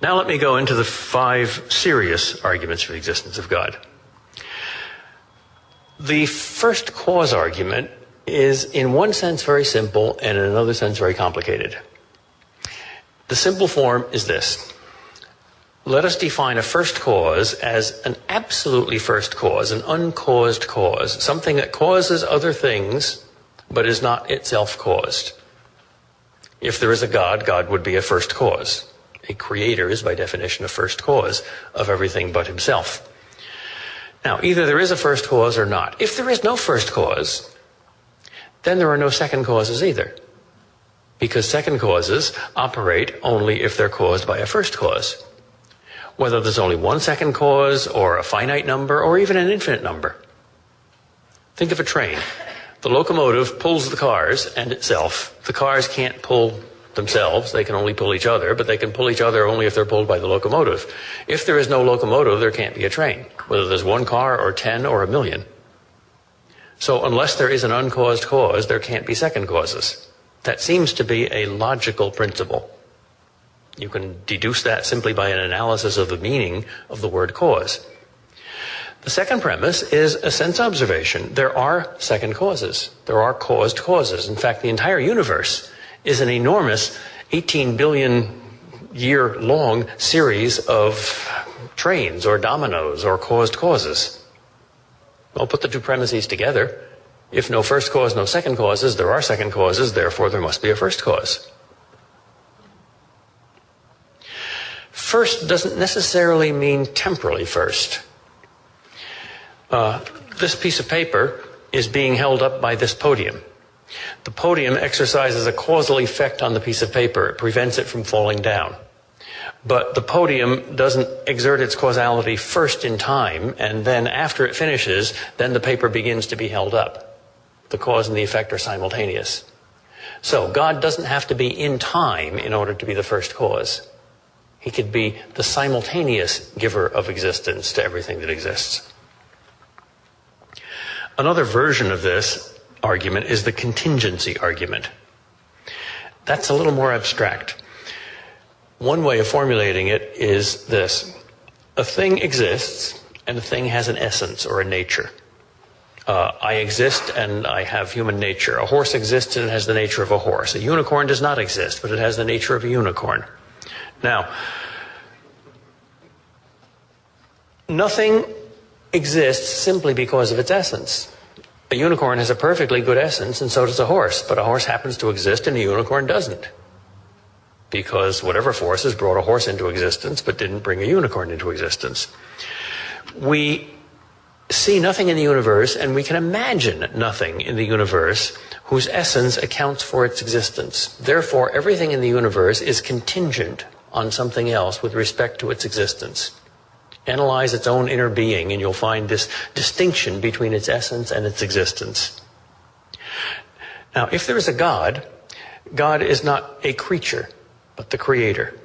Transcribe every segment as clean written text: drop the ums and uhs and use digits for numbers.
Now let me go into the 5 serious arguments for the existence of God. The first cause argument is in one sense very simple and in another sense very complicated. The simple form is this. Let us define a first cause as an absolutely first cause, an uncaused cause, something that causes other things but is not itself caused. If there is a God, God would be a first cause. A creator is by definition a first cause of everything but himself. Now, either there is a first cause or not. If there is no first cause, then there are no second causes either. Because second causes operate only if they're caused by a first cause. Whether there's only one second cause, or a finite number, or even an infinite number. Think of a train. The locomotive pulls the cars and itself. The cars can't pull themselves, they can only pull each other, but they can pull each other only if they're pulled by the locomotive. If there is no locomotive, there can't be a train, whether there's one car or 10 or a million. So unless there is an uncaused cause, there can't be second causes. That seems to be a logical principle. You can deduce that simply by an analysis of the meaning of the word cause. The second premise is a sense observation. There are second causes. There are caused causes. In fact, the entire universe is an enormous 18 billion year long series of trains or dominoes or caused causes. Well, put the two premises together. If no first cause, no second causes, there are second causes, therefore there must be a first cause. First doesn't necessarily mean temporally first. This piece of paper is being held up by this podium. The podium exercises a causal effect on the piece of paper. It prevents it from falling down. But the podium doesn't exert its causality first in time, and then after it finishes, then the paper begins to be held up. The cause and the effect are simultaneous. So God doesn't have to be in time in order to be the first cause. He could be the simultaneous giver of existence to everything that exists. Another version of this argument is the contingency argument. That's a little more abstract. One way of formulating it is this. A thing exists, and a thing has an essence or a nature. I exist, and I have human nature. A horse exists, and it has the nature of a horse. A unicorn does not exist, but it has the nature of a unicorn. Now, nothing exists simply because of its essence. A unicorn has a perfectly good essence, and so does a horse. But a horse happens to exist, and a unicorn doesn't. Because whatever forces brought a horse into existence, but didn't bring a unicorn into existence. We see nothing in the universe, and we can imagine nothing in the universe whose essence accounts for its existence. Therefore, everything in the universe is contingent on something else with respect to its existence. Analyze its own inner being, and you'll find this distinction between its essence and its existence. Now, if there is a God, God is not a creature, but the creator.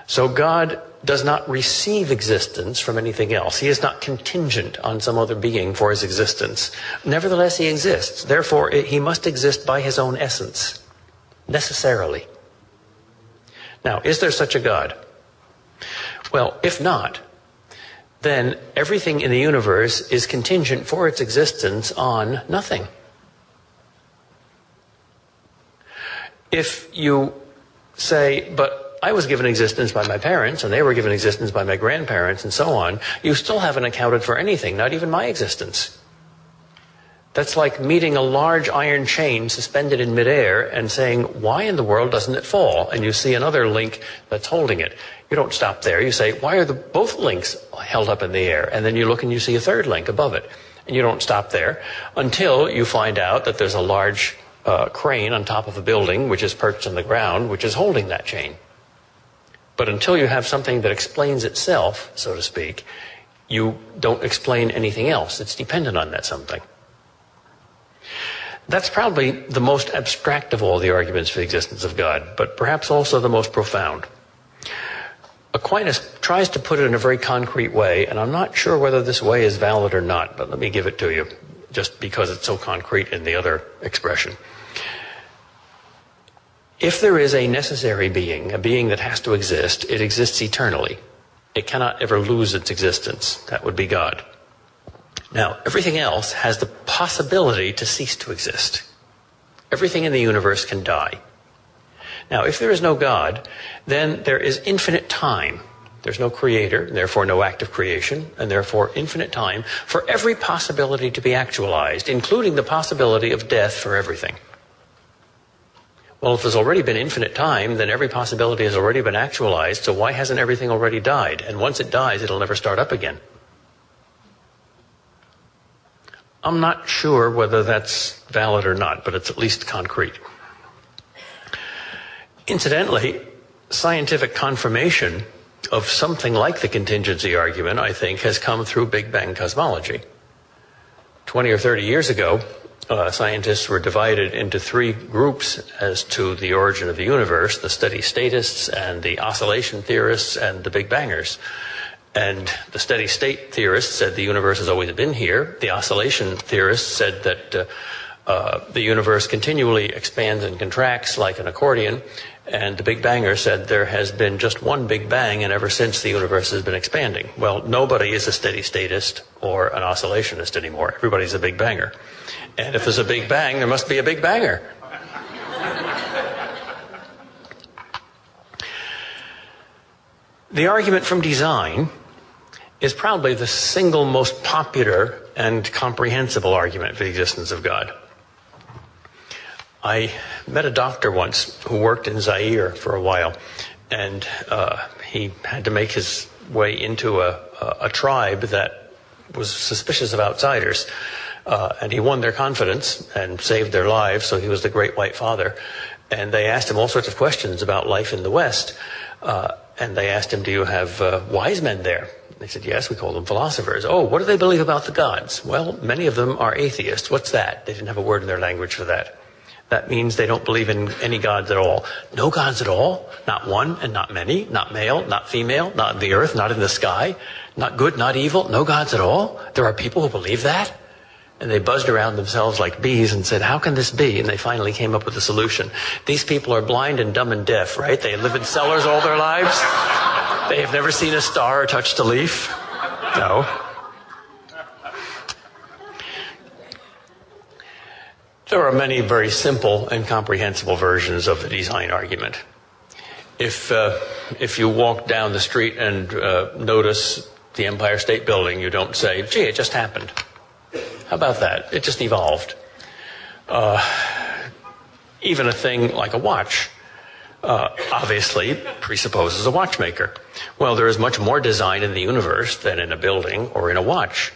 So God does not receive existence from anything else. He is not contingent on some other being for his existence. Nevertheless, he exists. Therefore, he must exist by his own essence, necessarily. Now, is there such a God? Well, if not, then everything in the universe is contingent for its existence on nothing. If you say, but I was given existence by my parents, and they were given existence by my grandparents, and so on, you still haven't accounted for anything, not even my existence. That's like meeting a large iron chain suspended in midair and saying, why in the world doesn't it fall? And you see another link that's holding it. You don't stop there. You say, why are both links held up in the air? And then you look and you see a third link above it. And you don't stop there until you find out that there's a large crane on top of a building, which is perched on the ground, which is holding that chain. But until you have something that explains itself, so to speak, you don't explain anything else. It's dependent on that something. That's probably the most abstract of all the arguments for the existence of God, but perhaps also the most profound. Aquinas tries to put it in a very concrete way, and I'm not sure whether this way is valid or not, but let me give it to you, just because it's so concrete in the other expression. If there is a necessary being, a being that has to exist, it exists eternally. It cannot ever lose its existence. That would be God. Now, everything else has the possibility to cease to exist. Everything in the universe can die. Now, if there is no God, then there is infinite time. There's no creator, and therefore no act of creation, and therefore infinite time for every possibility to be actualized, including the possibility of death for everything. Well, if there's already been infinite time, then every possibility has already been actualized, so why hasn't everything already died? And once it dies, it'll never start up again. I'm not sure whether that's valid or not, but it's at least concrete. Incidentally, scientific confirmation of something like the contingency argument, I think, has come through Big Bang cosmology. 20 or 30 years ago, scientists were divided into three groups as to the origin of the universe: the steady statists and the oscillation theorists and the Big Bangers. And the steady state theorists said the universe has always been here. The oscillation theorists said that the universe continually expands and contracts like an accordion. And the Big Banger said there has been just one Big Bang, and ever since the universe has been expanding. Well, nobody is a steady statist or an oscillationist anymore. Everybody's a Big Banger. And if there's a Big Bang, there must be a Big Banger. The argument from design is probably the single most popular and comprehensible argument for the existence of God. I met a doctor once who worked in Zaire for a while, and he had to make his way into a tribe that was suspicious of outsiders. And he won their confidence and saved their lives, so he was the great white father. And they asked him all sorts of questions about life in the West. And they asked him, do you have wise men there? They said, yes, we call them philosophers. Oh, what do they believe about the gods? Well, many of them are atheists. What's that? They didn't have a word in their language for that. That means they don't believe in any gods at all. No gods at all? Not one and not many? Not male, not female, not in the earth, not in the sky? Not good, not evil? No gods at all? There are people who believe that? And they buzzed around themselves like bees and said, how can this be? And they finally came up with a solution. These people are blind and dumb and deaf, right? They live in cellars all their lives. They have never seen a star or touched a leaf. No. There are many very simple and comprehensible versions of the design argument. If you walk down the street and notice the Empire State Building, you don't say, gee, it just happened. How about that? It just evolved. Even a thing like a watch obviously presupposes a watchmaker. Well, there is much more design in the universe than in a building or in a watch.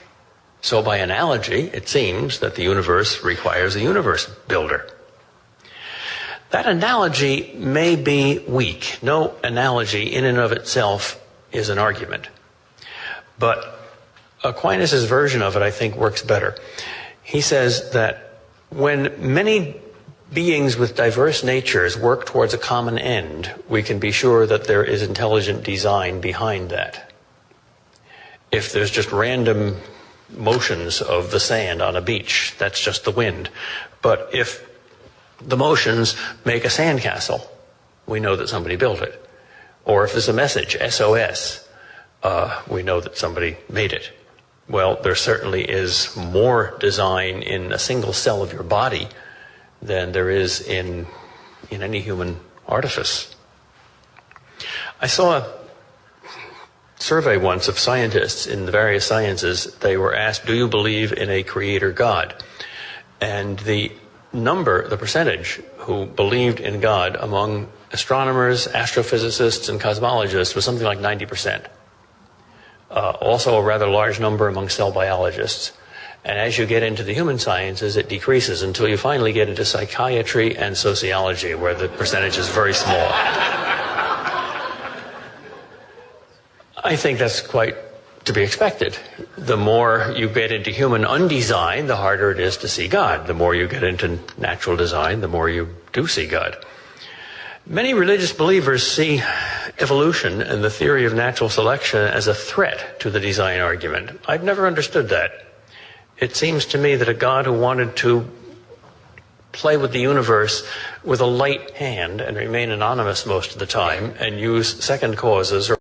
So by analogy, it seems that the universe requires a universe builder. That analogy may be weak. No analogy in and of itself is an argument. But Aquinas' version of it, I think, works better. He says that when many beings with diverse natures work towards a common end, we can be sure that there is intelligent design behind that. If there's just random motions of the sand on a beach, that's just the wind. But if the motions make a sandcastle, we know that somebody built it. Or if there's a message, SOS, we know that somebody made it. Well, there certainly is more design in a single cell of your body than there is in any human artifice. I saw a survey once of scientists in the various sciences. They were asked, do you believe in a creator God? And the percentage who believed in God among astronomers, astrophysicists, and cosmologists was something like 90%. Also a rather large number among cell biologists. And as you get into the human sciences, it decreases until you finally get into psychiatry and sociology, where the percentage is very small. I think that's quite to be expected. The more you get into human undesign, the harder it is to see God. The more you get into natural design, the more you do see God. Many religious believers see evolution and the theory of natural selection as a threat to the design argument. I've never understood that. It seems to me that a God who wanted to play with the universe with a light hand and remain anonymous most of the time and use second causes or